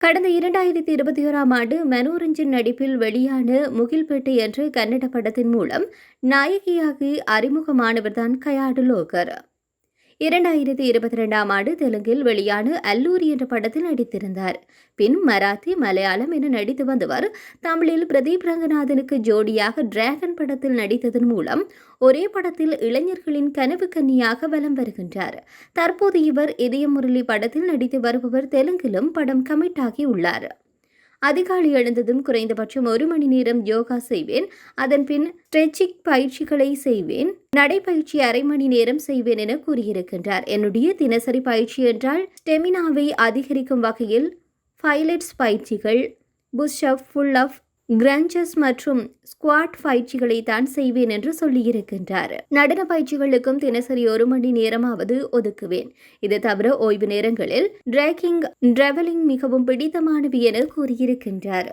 கடந்த 2021ஆம் ஆண்டு மனோரஞ்சன் நடிப்பில் வெளியான முகில்பேட்டை என்ற கன்னட படத்தின் மூலம் நாயகியாக அறிமுகமானவர்தான் கயாடு லோகர். 2022ஆம் ஆண்டு தெலுங்கில் வெளியான அல்லூரி என்ற படத்தில் நடித்திருந்தார். பின் மராத்தி, மலையாளம் என நடித்து வந்தவர் தமிழில் பிரதீப் ரங்கநாதனுக்கு ஜோடியாக டிராகன் படத்தில் நடித்ததன் மூலம் ஒரே படத்தில் இளைஞர்களின் கனவு கன்னியாக வலம் வருகின்றார். தற்போது இவர் இதய முரளி படத்தில் நடித்து வருபவர் தெலுங்கிலும் படம் கமிட் ஆகி உள்ளார். அதிகாலை எழுந்ததும் குறைந்தபட்சம் 1 மணி நேரம் யோகா செய்வேன், அதன் பின் ஸ்ட்ரெச்சிங் பயிற்சிகளை செய்வேன், நடைப்பயிற்சி அரை மணி நேரம் செய்வேன் என கூறியிருக்கின்றார். என்னுடைய தினசரி பயிற்சி என்றால் ஸ்டெமினாவை அதிகரிக்கும் வகையில் பைலட்ஸ் பயிற்சிகள், புஷ் அப், புல் அப், கிரன்ச்சஸ் மற்றும் ஸ்குவாட் பயிற்சிகளை தான் செய்வேன் என்று சொல்லியிருக்கின்றார். நடன பயிற்சிகளுக்கும் தினசரி 1 மணி நேரமாவது ஒதுக்குவேன். இது தவிர ஓய்வு நேரங்களில் டிராக்கிங், டிராவலிங் மிகவும் பிடித்தமானவை என கூறியிருக்கின்றார்.